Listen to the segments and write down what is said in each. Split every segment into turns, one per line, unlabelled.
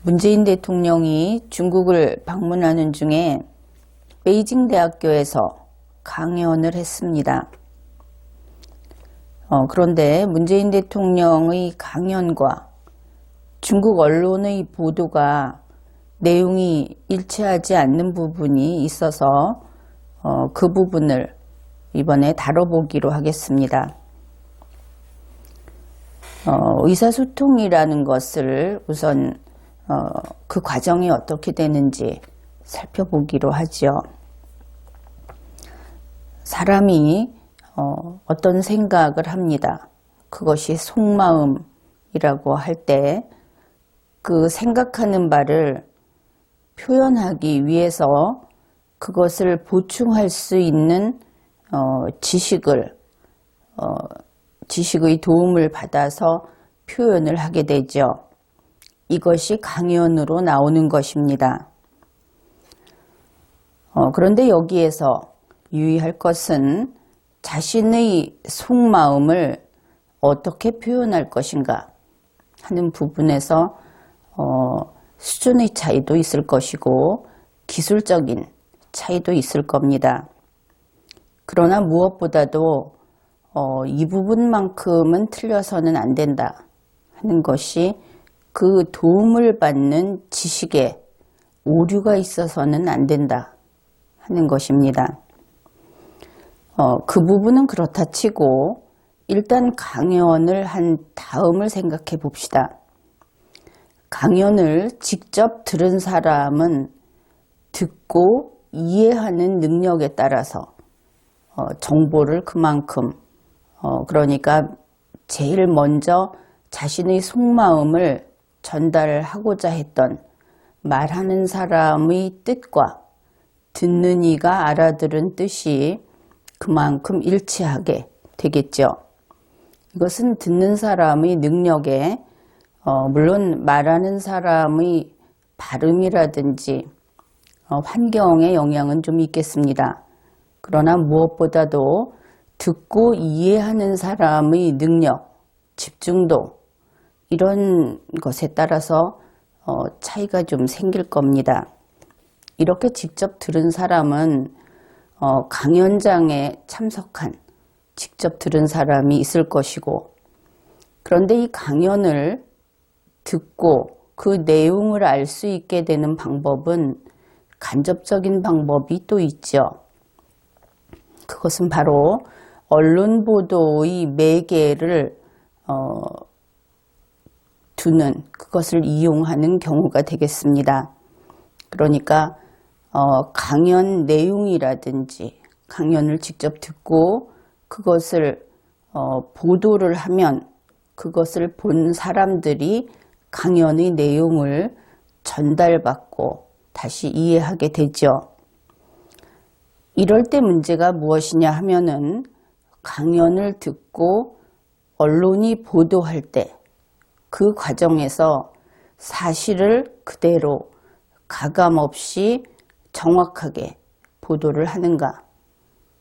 문재인 대통령이 중국을 방문하는 중에 베이징 대학교에서 강연을 했습니다. 그런데 문재인 대통령의 강연과 중국 언론의 보도가 내용이 일치하지 않는 부분이 있어서 그 부분을 이번에 다뤄보기로 하겠습니다. 의사소통이라는 것을 우선 그 과정이 어떻게 되는지 살펴보기로 하죠. 사람이 어떤 생각을 합니다. 그것이 속마음이라고 할 때 그 생각하는 바를 표현하기 위해서 그것을 보충할 수 있는 지식의 도움을 받아서 표현을 하게 되죠. 이것이 강연으로 나오는 것입니다. 그런데 여기에서 유의할 것은 자신의 속마음을 어떻게 표현할 것인가 하는 부분에서 수준의 차이도 있을 것이고 기술적인 차이도 있을 겁니다. 그러나 무엇보다도 이 부분만큼은 틀려서는 안 된다 하는 것이 그 도움을 받는 지식에 오류가 있어서는 안 된다 하는 것입니다. 그 부분은 그렇다 치고 일단 강연을 한 다음을 생각해 봅시다. 강연을 직접 들은 사람은 듣고 이해하는 능력에 따라서 정보를 그만큼 그러니까 제일 먼저 자신의 속마음을 전달하고자 했던 말하는 사람의 뜻과 듣는 이가 알아들은 뜻이 그만큼 일치하게 되겠죠. 이것은 듣는 사람의 능력에 물론 말하는 사람의 발음이라든지 환경의 영향은 좀 있겠습니다. 그러나 무엇보다도 듣고 이해하는 사람의 능력, 집중도 이런 것에 따라서 차이가 좀 생길 겁니다. 이렇게 직접 들은 사람은 강연장에 참석한 직접 들은 사람이 있을 것이고 그런데 이 강연을 듣고 그 내용을 알 수 있게 되는 방법은 간접적인 방법이 또 있죠. 그것은 바로 언론 보도의 매개를 두는 그것을 이용하는 경우가 되겠습니다. 그러니까 강연 내용이라든지 강연을 직접 듣고 그것을 보도를 하면 그것을 본 사람들이 강연의 내용을 전달받고 다시 이해하게 되죠. 이럴 때 문제가 무엇이냐 하면은 강연을 듣고 언론이 보도할 때 그 과정에서 사실을 그대로 가감없이 정확하게 보도를 하는가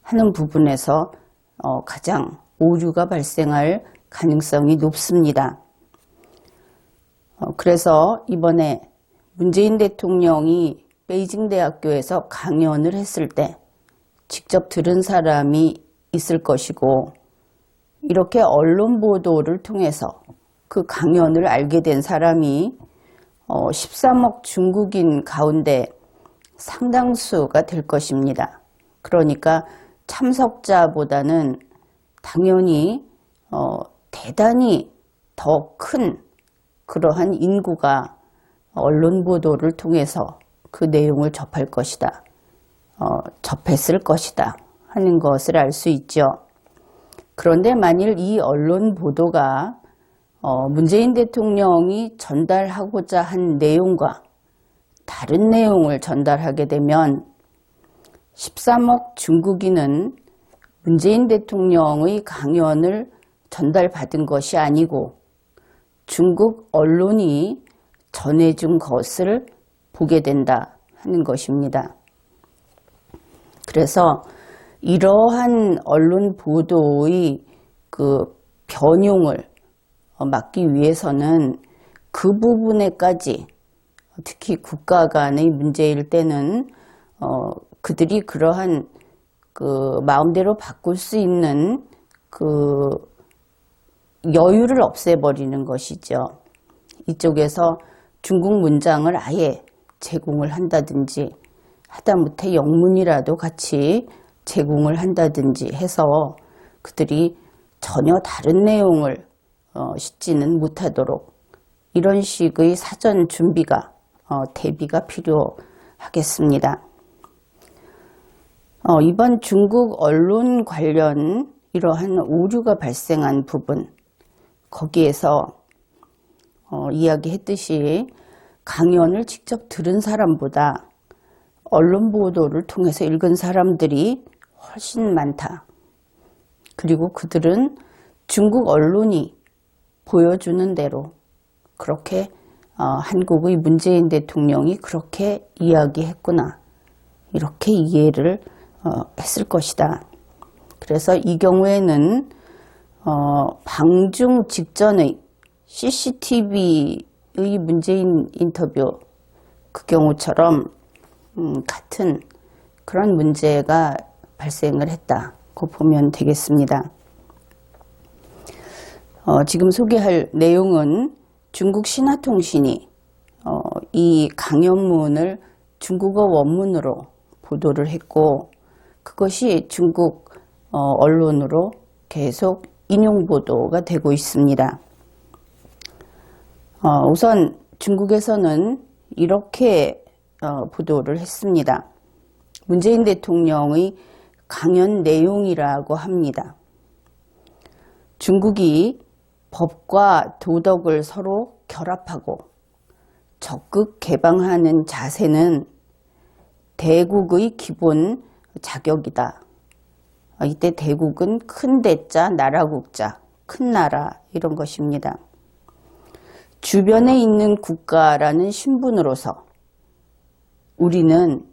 하는 부분에서 가장 오류가 발생할 가능성이 높습니다. 그래서 이번에 문재인 대통령이 베이징 대학교에서 강연을 했을 때 직접 들은 사람이 있을 것이고 이렇게 언론 보도를 통해서 그 강연을 알게 된 사람이 13억 중국인 가운데 상당수가 될 것입니다. 그러니까 참석자보다는 당연히 대단히 더 큰 그러한 인구가 언론 보도를 통해서 그 내용을 접할 것이다. 접했을 것이다 하는 것을 알 수 있죠. 그런데 만일 이 언론 보도가 문재인 대통령이 전달하고자 한 내용과 다른 내용을 전달하게 되면 13억 중국인은 문재인 대통령의 강연을 전달받은 것이 아니고 중국 언론이 전해준 것을 보게 된다 하는 것입니다. 그래서 이러한 언론 보도의 그 변용을 막기 위해서는 그 부분에까지 특히 국가 간의 문제일 때는 그들이 그러한 그 마음대로 바꿀 수 있는 그 여유를 없애버리는 것이죠. 이쪽에서 중국 문장을 아예 제공을 한다든지 하다못해 영문이라도 같이 제공을 한다든지 해서 그들이 전혀 다른 내용을 싣지는 못하도록 이런 식의 사전 준비가 대비가 필요하겠습니다. 이번 중국 언론 관련 이러한 오류가 발생한 부분 거기에서 이야기했듯이 강연을 직접 들은 사람보다 언론 보도를 통해서 읽은 사람들이 훨씬 많다. 그리고 그들은 중국 언론이 보여주는 대로 그렇게 한국의 문재인 대통령이 그렇게 이야기했구나. 이렇게 이해를 했을 것이다. 그래서 이 경우에는 방중 직전의 CCTV의 문재인 인터뷰 그 경우처럼 같은 그런 문제가 발생을 했다고 보면 되겠습니다. 지금 소개할 내용은 중국 신화통신이 이 강연문을 중국어 원문으로 보도를 했고 그것이 중국 언론으로 계속 인용 보도가 되고 있습니다. 우선 중국에서는 이렇게 보도를 했습니다. 문재인 대통령의 강연 내용이라고 합니다. 중국이 법과 도덕을 서로 결합하고 적극 개방하는 자세는 대국의 기본 자격이다. 이때 대국은 큰 대자, 나라국자, 큰 나라 이런 것입니다. 주변에 있는 국가라는 신분으로서 우리는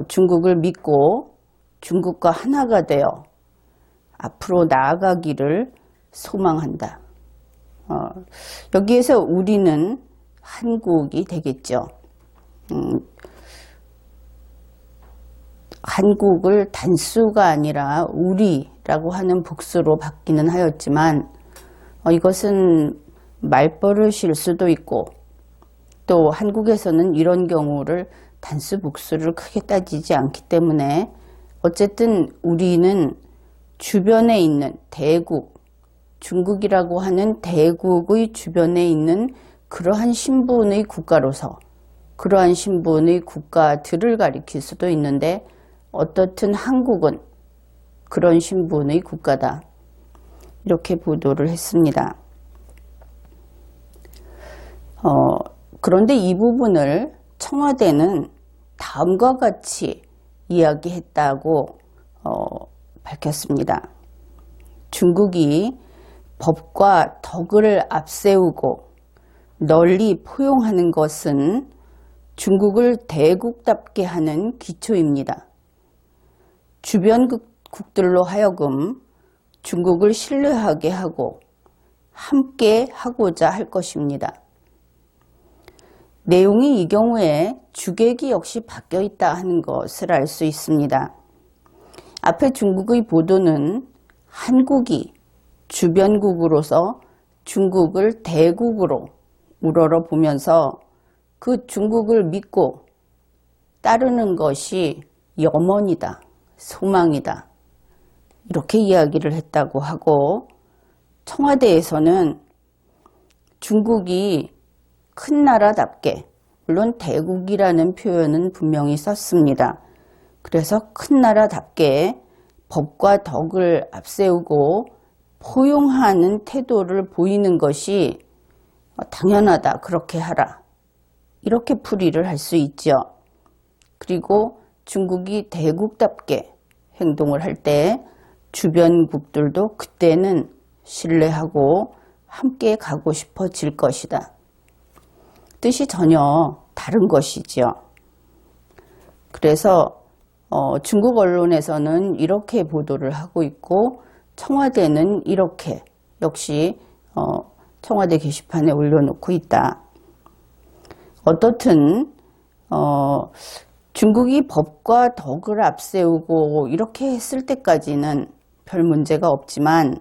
중국을 믿고 중국과 하나가 되어 앞으로 나아가기를 소망한다. 여기에서 우리는 한국이 되겠죠. 한국을 단수가 아니라 우리라고 하는 복수로 바뀌는 하였지만 이것은 말버릇일 수도 있고 또 한국에서는 이런 경우를 단수 복수를 크게 따지지 않기 때문에 어쨌든 우리는 주변에 있는 대국, 중국이라고 하는 대국의 주변에 있는 그러한 신분의 국가로서 그러한 신분의 국가들을 가리킬 수도 있는데 어떻든 한국은 그런 신분의 국가다. 이렇게 보도를 했습니다. 그런데 이 부분을 청와대는 다음과 같이 이야기했다고 밝혔습니다. 중국이 법과 덕을 앞세우고 널리 포용하는 것은 중국을 대국답게 하는 기초입니다. 주변국들로 하여금 중국을 신뢰하게 하고 함께 하고자 할 것입니다. 내용이 이 경우에 주객이 역시 바뀌어 있다 하는 것을 알 수 있습니다. 앞에 중국의 보도는 한국이 주변국으로서 중국을 대국으로 우러러 보면서 그 중국을 믿고 따르는 것이 염원이다, 소망이다 이렇게 이야기를 했다고 하고 청와대에서는 중국이 큰 나라답게 물론 대국이라는 표현은 분명히 썼습니다. 그래서 큰 나라답게 법과 덕을 앞세우고 포용하는 태도를 보이는 것이 당연하다. 그렇게 하라. 이렇게 풀이를 할 수 있죠. 그리고 중국이 대국답게 행동을 할 때 주변국들도 그때는 신뢰하고 함께 가고 싶어질 것이다. 뜻이 전혀 다른 것이죠. 그래서 중국 언론에서는 이렇게 보도를 하고 있고 청와대는 이렇게 역시 청와대 게시판에 올려놓고 있다. 어떻든 중국이 법과 덕을 앞세우고 이렇게 했을 때까지는 별 문제가 없지만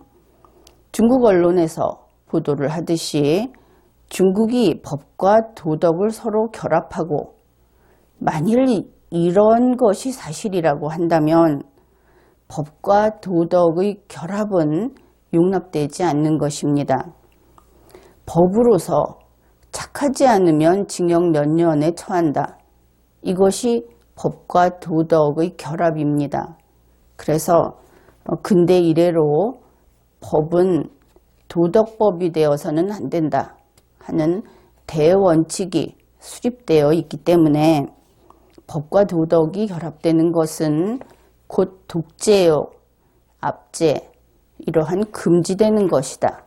중국 언론에서 보도를 하듯이 중국이 법과 도덕을 서로 결합하고 만일 이런 것이 사실이라고 한다면 법과 도덕의 결합은 용납되지 않는 것입니다. 법으로서 착하지 않으면 징역 몇 년에 처한다. 이것이 법과 도덕의 결합입니다. 그래서 근대 이래로 법은 도덕법이 되어서는 안 된다 하는 대원칙이 수립되어 있기 때문에 법과 도덕이 결합되는 것은 곧 독재요, 압제, 이러한 금지되는 것이다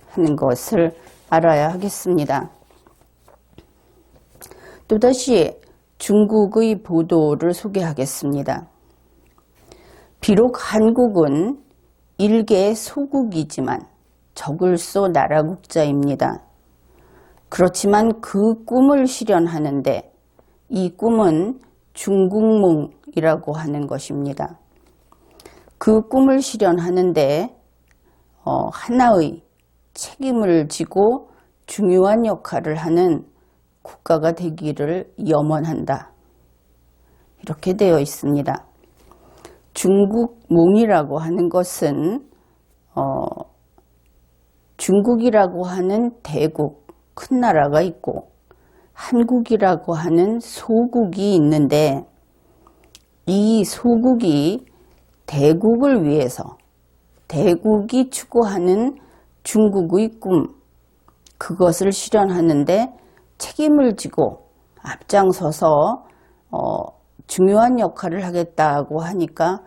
하는 것을 알아야 하겠습니다. 또다시 중국의 보도를 소개하겠습니다. 비록 한국은 일개의 소국이지만 적을소 나라국자입니다. 그렇지만 그 꿈을 실현하는데 이 꿈은 중국몽이라고 하는 것입니다. 그 꿈을 실현하는데 하나의 책임을 지고 중요한 역할을 하는 국가가 되기를 염원한다. 이렇게 되어 있습니다. 중국몽이라고 하는 것은 중국이라고 하는 대국, 큰 나라가 있고 한국이라고 하는 소국이 있는데 이 소국이 대국을 위해서 대국이 추구하는 중국의 꿈, 그것을 실현하는데 책임을 지고 앞장서서 중요한 역할을 하겠다고 하니까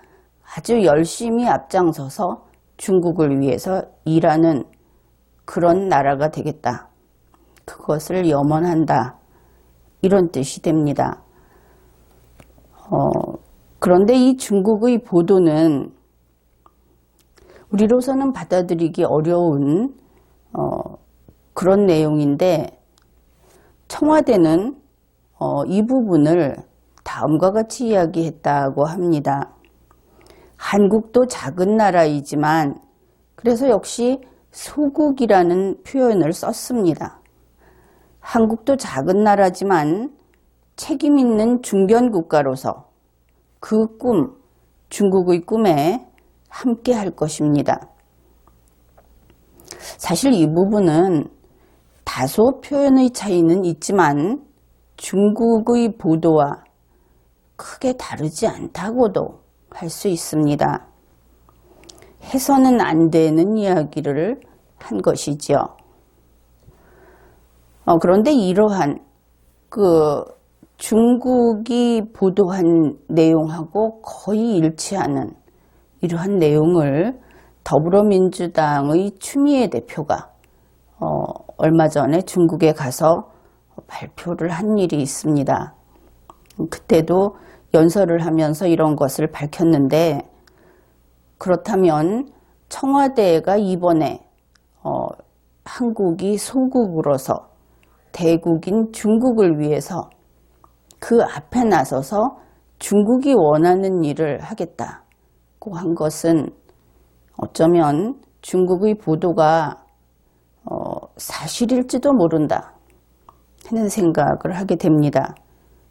아주 열심히 앞장서서 중국을 위해서 일하는 그런 나라가 되겠다. 그것을 염원한다. 이런 뜻이 됩니다. 그런데 이 중국의 보도는 우리로서는 받아들이기 어려운 그런 내용인데 청와대는 이 부분을 다음과 같이 이야기했다고 합니다. 한국도 작은 나라이지만 그래서 역시 소국이라는 표현을 썼습니다. 한국도 작은 나라지만 책임 있는 중견 국가로서 그 꿈, 중국의 꿈에 함께 할 것입니다. 사실 이 부분은 다소 표현의 차이는 있지만 중국의 보도와 크게 다르지 않다고도 할 수 있습니다. 해서는 안 되는 이야기를 한 것이지요. 그런데 이러한 중국이 보도한 내용하고 거의 일치하는 이러한 내용을 더불어민주당의 추미애 대표가 얼마 전에 중국에 가서 발표를 한 일이 있습니다. 그때도 연설을 하면서 이런 것을 밝혔는데 그렇다면 청와대가 이번에 한국이 소국으로서 대국인 중국을 위해서 그 앞에 나서서 중국이 원하는 일을 하겠다고 한 것은 어쩌면 중국의 보도가 사실일지도 모른다 하는 생각을 하게 됩니다.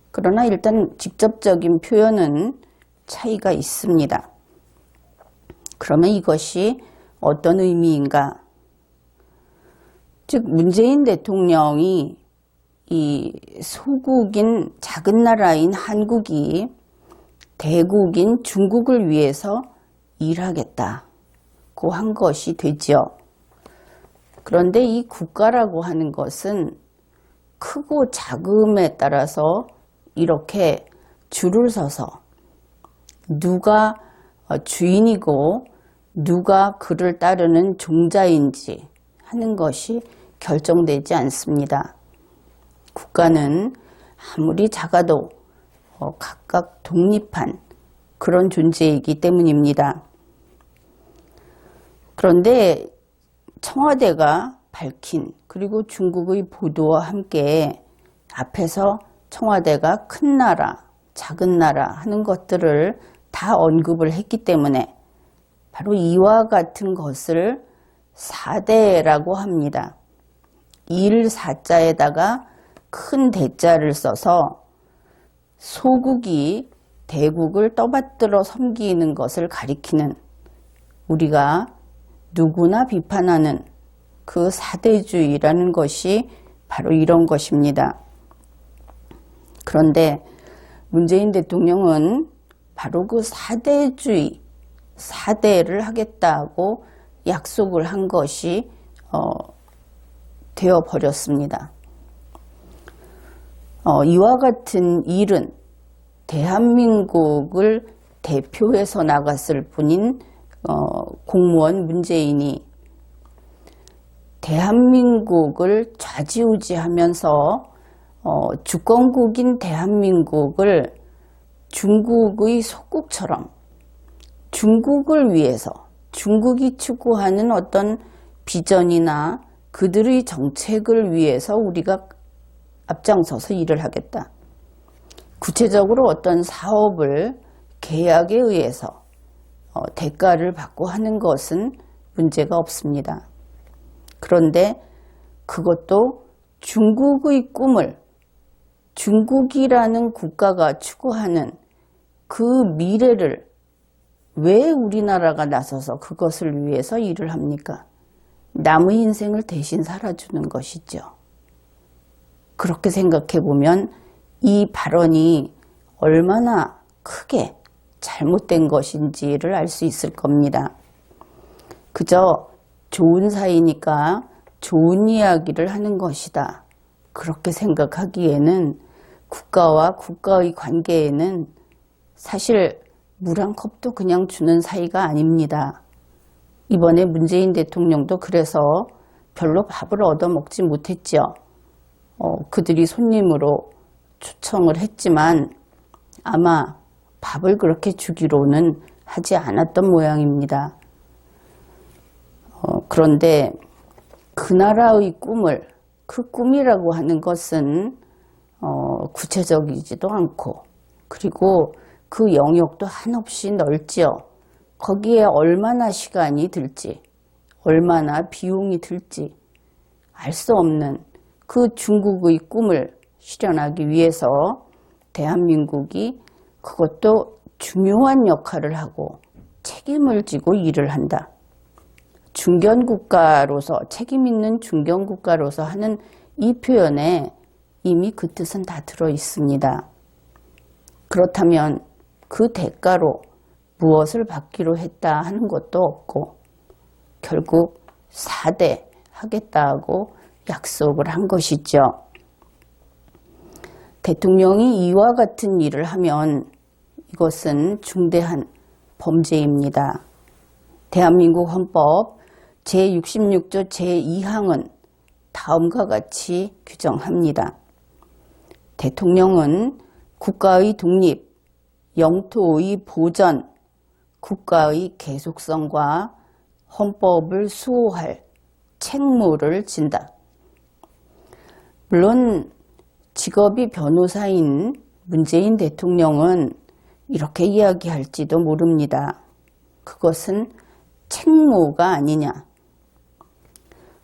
그러나 일단 직접적인 표현은 차이가 있습니다. 그러면 이것이 어떤 의미인가? 즉 문재인 대통령이 이 소국인 작은 나라인 한국이 대국인 중국을 위해서 일하겠다고 한 것이 되지요. 그런데 이 국가라고 하는 것은 크고 작음에 따라서 이렇게 줄을 서서 누가 주인이고 누가 그를 따르는 종자인지 하는 것이 결정되지 않습니다. 국가는 아무리 작아도 각각 독립한 그런 존재이기 때문입니다. 그런데 청와대가 밝힌 그리고 중국의 보도와 함께 앞에서 청와대가 큰 나라, 작은 나라 하는 것들을 다 언급을 했기 때문에 바로 이와 같은 것을 사대라고 합니다. 일사자에다가 큰 대자를 써서 소국이 대국을 떠받들어 섬기는 것을 가리키는, 우리가 누구나 비판하는 그 사대주의라는 것이 바로 이런 것입니다. 그런데 문재인 대통령은 바로 그 사대주의, 사대를 하겠다고 약속을 한 것이 되어버렸습니다. 이와 같은 일은 대한민국을 대표해서 나갔을 뿐인 공무원 문재인이 대한민국을 좌지우지하면서 주권국인 대한민국을 중국의 속국처럼 중국을 위해서 중국이 추구하는 어떤 비전이나 그들의 정책을 위해서 우리가 앞장서서 일을 하겠다. 구체적으로 어떤 사업을 계약에 의해서 대가를 받고 하는 것은 문제가 없습니다. 그런데 그것도 중국의 꿈을, 중국이라는 국가가 추구하는 그 미래를 왜 우리나라가 나서서 그것을 위해서 일을 합니까? 남의 인생을 대신 살아주는 것이죠. 그렇게 생각해 보면 이 발언이 얼마나 크게 잘못된 것인지를 알 수 있을 겁니다. 그저 좋은 사이니까 좋은 이야기를 하는 것이다. 그렇게 생각하기에는 국가와 국가의 관계에는 사실 물 한 컵도 그냥 주는 사이가 아닙니다. 이번에 문재인 대통령도 그래서 별로 밥을 얻어먹지 못했죠. 그들이 손님으로 초청을 했지만 아마 밥을 그렇게 주기로는 하지 않았던 모양입니다. 그런데 그 나라의 꿈을, 그 꿈이라고 하는 것은 구체적이지도 않고, 그리고 그 영역도 한없이 넓지요. 거기에 얼마나 시간이 들지, 얼마나 비용이 들지 알 수 없는 그 중국의 꿈을 실현하기 위해서 대한민국이 그것도 중요한 역할을 하고 책임을 지고 일을 한다. 중견국가로서, 책임 있는 중견국가로서 하는 이 표현에 이미 그 뜻은 다 들어 있습니다. 그렇다면 그 대가로 무엇을 받기로 했다 하는 것도 없고 결국 4대 하겠다고 약속을 한 것이죠. 대통령이 이와 같은 일을 하면 이것은 중대한 범죄입니다. 대한민국 헌법 제66조 제2항은 다음과 같이 규정합니다. 대통령은 국가의 독립, 영토의 보전, 국가의 계속성과 헌법을 수호할 책무를 진다. 물론 직업이 변호사인 문재인 대통령은 이렇게 이야기할지도 모릅니다. 그것은 책무가 아니냐.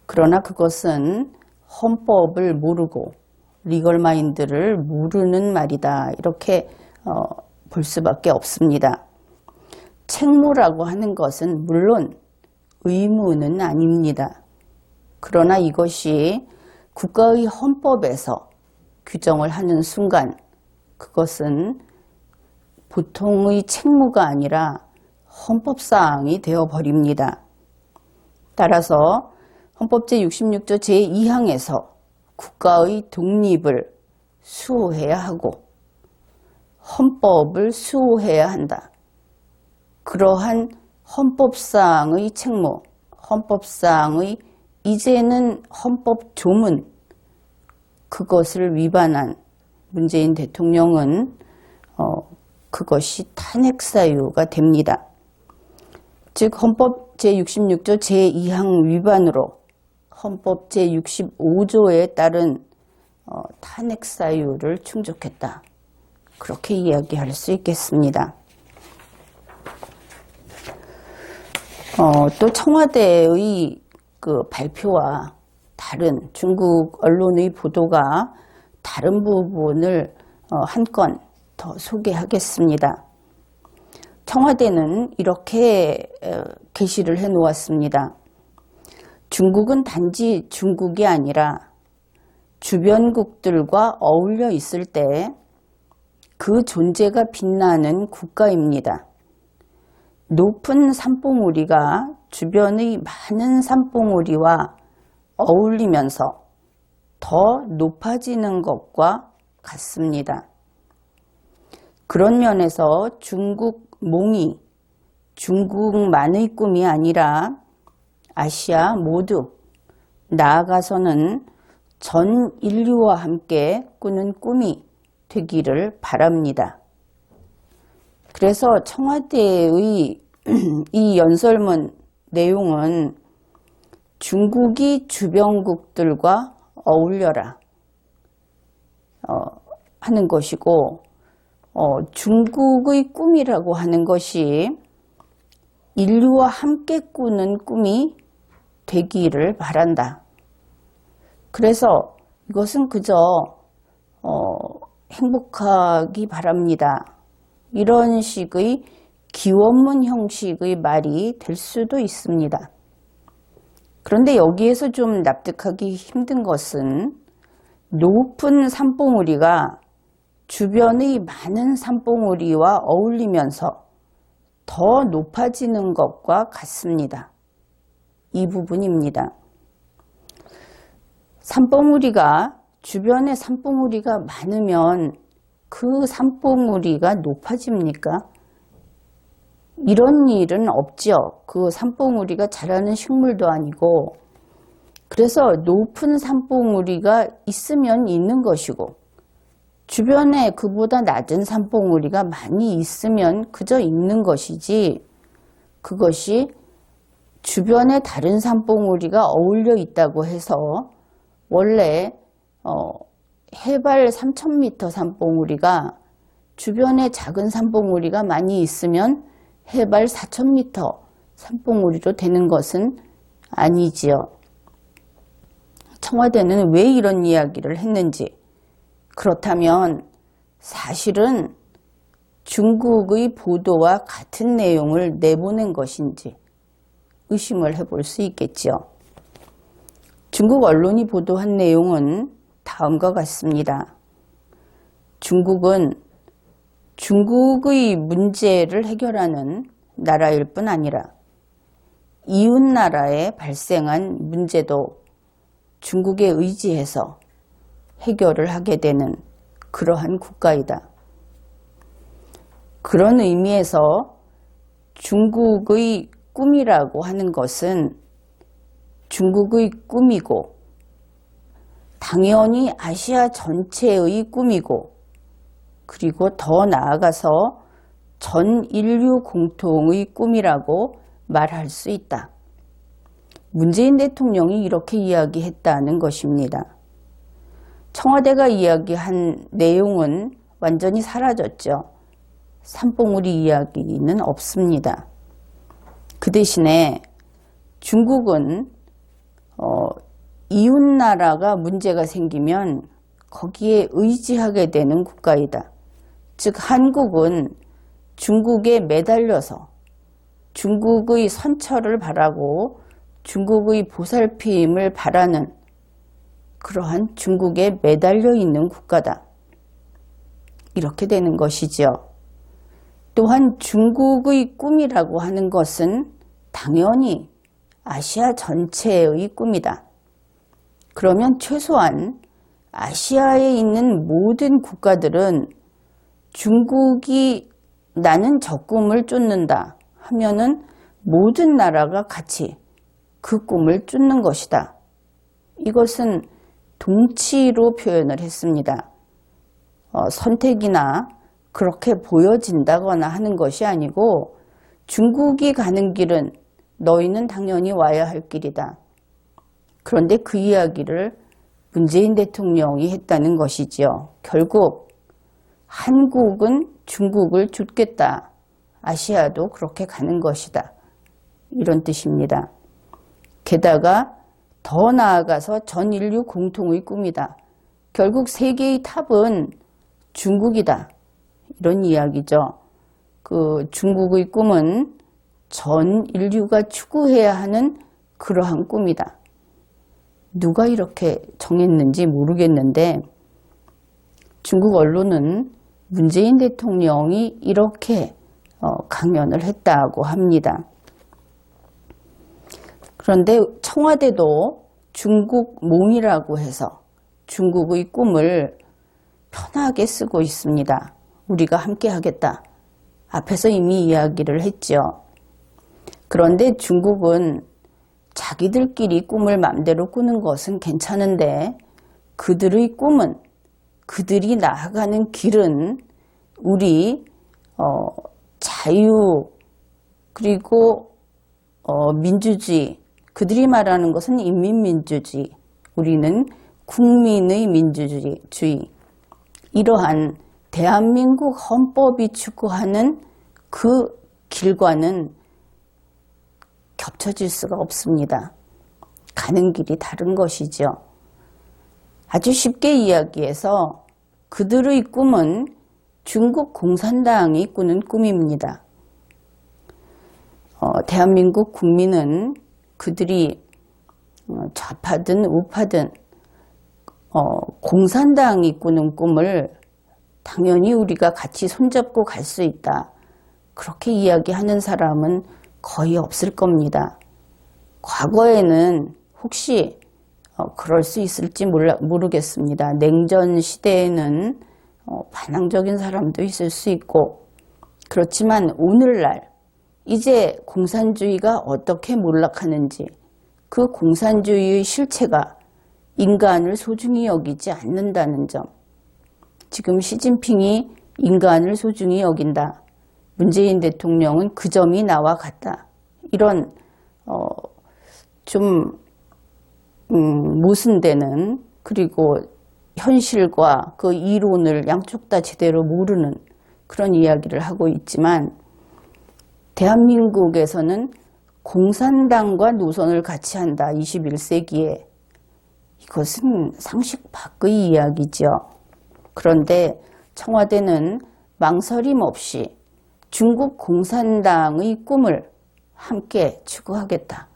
그러나 그것은 헌법을 모르고 리걸마인드를 모르는 말이다. 이렇게 볼 수밖에 없습니다. 책무라고 하는 것은 물론 의무는 아닙니다. 그러나 이것이 국가의 헌법에서 규정을 하는 순간 그것은 보통의 책무가 아니라 헌법사항이 되어버립니다. 따라서 헌법 제66조 제2항에서 국가의 독립을 수호해야 하고 헌법을 수호해야 한다. 그러한 헌법사항의 책무, 헌법사항의 이제는 헌법 조문, 그것을 위반한 문재인 대통령은 그것이 탄핵 사유가 됩니다. 즉 헌법 제66조 제2항 위반으로 헌법 제65조에 따른 탄핵 사유를 충족했다. 그렇게 이야기할 수 있겠습니다. 또 청와대의 그 발표와 다른 중국 언론의 보도가 다른 부분을 한 건 더 소개하겠습니다. 청와대는 이렇게 게시를 해 놓았습니다. 중국은 단지 중국이 아니라 주변국들과 어울려 있을 때 그 존재가 빛나는 국가입니다. 높은 산봉우리가 주변의 많은 산봉우리와 어울리면서 더 높아지는 것과 같습니다. 그런 면에서 중국몽이 중국만의 꿈이 아니라 아시아 모두, 나아가서는 전 인류와 함께 꾸는 꿈이 되기를 바랍니다. 그래서 청와대의 이 연설문 내용은 중국이 주변국들과 어울려라 하는 것이고, 중국의 꿈이라고 하는 것이 인류와 함께 꾸는 꿈이 되기를 바란다. 그래서 이것은 그저 행복하기 바랍니다. 이런 식의 기원문 형식의 말이 될 수도 있습니다. 그런데 여기에서 좀 납득하기 힘든 것은 높은 산봉우리가 주변의 많은 산봉우리와 어울리면서 더 높아지는 것과 같습니다. 이 부분입니다. 산봉우리가 주변에 산봉우리가 많으면 그 산봉우리가 높아집니까? 이런 일은 없죠. 그 산봉우리가 자라는 식물도 아니고, 그래서 높은 산봉우리가 있으면 있는 것이고, 주변에 그보다 낮은 산봉우리가 많이 있으면 그저 있는 것이지, 그것이 주변에 다른 산봉우리가 어울려 있다고 해서 원래 해발 3,000m 산봉우리가 주변에 작은 산봉우리가 많이 있으면 해발 4,000m 산봉우리로 되는 것은 아니지요. 청와대는 왜 이런 이야기를 했는지, 그렇다면 사실은 중국의 보도와 같은 내용을 내보낸 것인지 의심을 해볼 수 있겠죠. 중국 언론이 보도한 내용은 다음과 같습니다. 중국은 중국의 문제를 해결하는 나라일 뿐 아니라 이웃 나라에 발생한 문제도 중국에 의지해서 해결을 하게 되는 그러한 국가이다. 그런 의미에서 중국의 꿈이라고 하는 것은 중국의 꿈이고, 당연히 아시아 전체의 꿈이고, 그리고 더 나아가서 전 인류 공통의 꿈이라고 말할 수 있다. 문재인 대통령이 이렇게 이야기했다는 것입니다. 청와대가 이야기한 내용은 완전히 사라졌죠. 산봉우리 이야기는 없습니다. 그 대신에 중국은 이웃나라가 문제가 생기면 거기에 의지하게 되는 국가이다. 즉 한국은 중국에 매달려서 중국의 선처를 바라고 중국의 보살핌을 바라는 그러한 중국에 매달려 있는 국가다. 이렇게 되는 것이죠. 또한 중국의 꿈이라고 하는 것은 당연히 아시아 전체의 꿈이다. 그러면 최소한 아시아에 있는 모든 국가들은 중국이 나는 저 꿈을 쫓는다 하면은 모든 나라가 같이 그 꿈을 쫓는 것이다. 이것은 동치로 표현을 했습니다. 선택이나 그렇게 보여진다거나 하는 것이 아니고 중국이 가는 길은 너희는 당연히 와야 할 길이다. 그런데 그 이야기를 문재인 대통령이 했다는 것이지요. 결국 한국은 중국을 줍겠다. 아시아도 그렇게 가는 것이다. 이런 뜻입니다. 게다가 더 나아가서 전 인류 공통의 꿈이다. 결국 세계의 탑은 중국이다. 이런 이야기죠. 그 중국의 꿈은 전 인류가 추구해야 하는 그러한 꿈이다. 누가 이렇게 정했는지 모르겠는데 중국 언론은 문재인 대통령이 이렇게 강연을 했다고 합니다. 그런데 청와대도 중국몽이라고 해서 중국의 꿈을 편하게 쓰고 있습니다. 우리가 함께 하겠다. 앞에서 이미 이야기를 했죠. 그런데 중국은 자기들끼리 꿈을 마음대로 꾸는 것은 괜찮은데 그들의 꿈은, 그들이 나아가는 길은 우리 자유 그리고 민주주의, 그들이 말하는 것은 인민민주주의, 우리는 국민의 민주주의, 이러한 대한민국 헌법이 추구하는 그 길과는 겹쳐질 수가 없습니다. 가는 길이 다른 것이죠. 아주 쉽게 이야기해서 그들의 꿈은 중국 공산당이 꾸는 꿈입니다. 대한민국 국민은 그들이 좌파든 우파든 공산당이 꾸는 꿈을 당연히 우리가 같이 손잡고 갈 수 있다. 그렇게 이야기하는 사람은 거의 없을 겁니다. 과거에는 혹시 그럴 수 있을지 모르겠습니다. 냉전 시대에는 반항적인 사람도 있을 수 있고, 그렇지만 오늘날 이제 공산주의가 어떻게 몰락하는지, 그 공산주의의 실체가 인간을 소중히 여기지 않는다는 점, 지금 시진핑이 인간을 소중히 여긴다. 문재인 대통령은 그 점이 나와 같다. 이런 좀 모순되는, 그리고 현실과 그 이론을 양쪽 다 제대로 모르는 그런 이야기를 하고 있지만, 대한민국에서는 공산당과 노선을 같이 한다. 21세기에. 이것은 상식 밖의 이야기죠. 그런데 청와대는 망설임 없이 중국 공산당의 꿈을 함께 추구하겠다.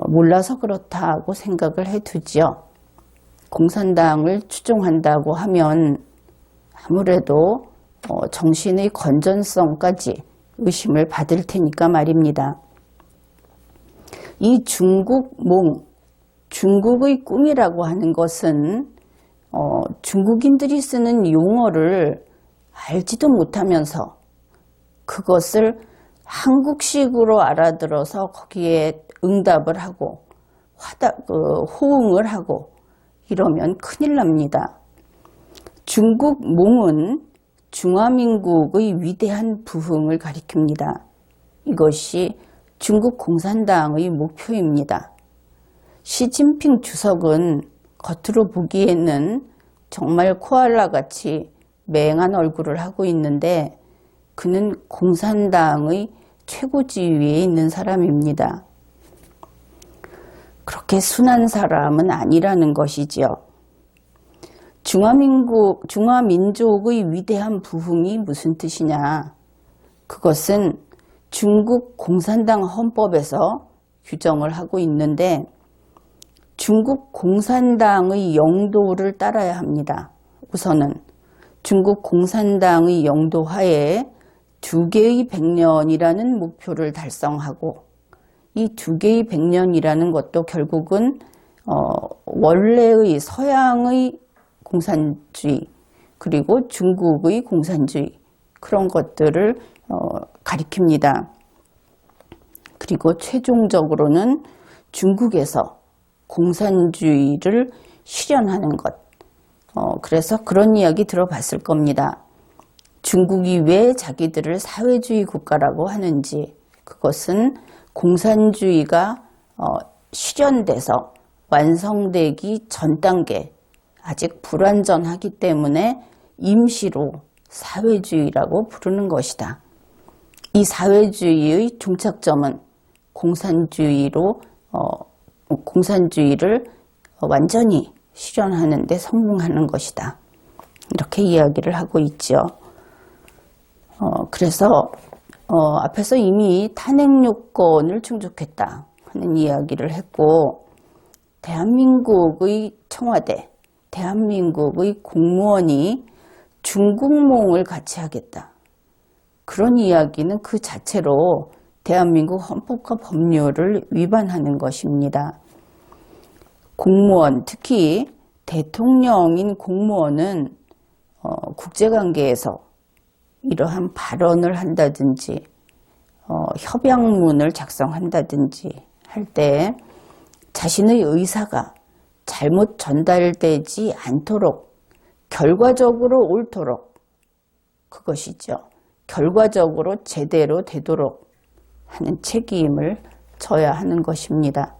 몰라서 그렇다고 생각을 해두지요. 공산당을 추종한다고 하면 아무래도 정신의 건전성까지 의심을 받을 테니까 말입니다. 이 중국몽, 중국의 꿈이라고 하는 것은 중국인들이 쓰는 용어를 알지도 못하면서 그것을 한국식으로 알아들어서 거기에 응답을 하고 호응을 하고 이러면 큰일 납니다. 중국몽은 중화민국의 위대한 부흥을 가리킵니다. 이것이 중국 공산당의 목표입니다. 시진핑 주석은 겉으로 보기에는 정말 코알라같이 맹한 얼굴을 하고 있는데 그는 공산당의 최고 지위에 있는 사람입니다. 그렇게 순한 사람은 아니라는 것이지요. 중화민족의 위대한 부흥이 무슨 뜻이냐? 그것은 중국 공산당 헌법에서 규정을 하고 있는데 중국 공산당의 영도를 따라야 합니다. 우선은 중국 공산당의 영도하에 2개의 100년이라는 목표를 달성하고, 이 2개의 100년이라는 것도 결국은 원래의 서양의 공산주의 그리고 중국의 공산주의, 그런 것들을 가리킵니다. 그리고 최종적으로는 중국에서 공산주의를 실현하는 것. 그래서 그런 이야기 들어봤을 겁니다. 중국이 왜 자기들을 사회주의 국가라고 하는지, 그것은 공산주의가 실현돼서 완성되기 전 단계, 아직 불완전하기 때문에 임시로 사회주의라고 부르는 것이다. 이 사회주의의 종착점은 공산주의를 완전히 실현하는 데 성공하는 것이다. 이렇게 이야기를 하고 있죠. 그래서 앞에서 이미 탄핵 요건을 충족했다 하는 이야기를 했고, 대한민국의 청와대, 대한민국의 공무원이 중국몽을 같이 하겠다. 그런 이야기는 그 자체로 대한민국 헌법과 법률을 위반하는 것입니다. 공무원, 특히 대통령인 공무원은 국제관계에서 이러한 발언을 한다든지 협약문을 작성한다든지 할 때 자신의 의사가 잘못 전달되지 않도록 결과적으로 옳도록, 그것이죠. 결과적으로 제대로 되도록 하는 책임을 져야 하는 것입니다.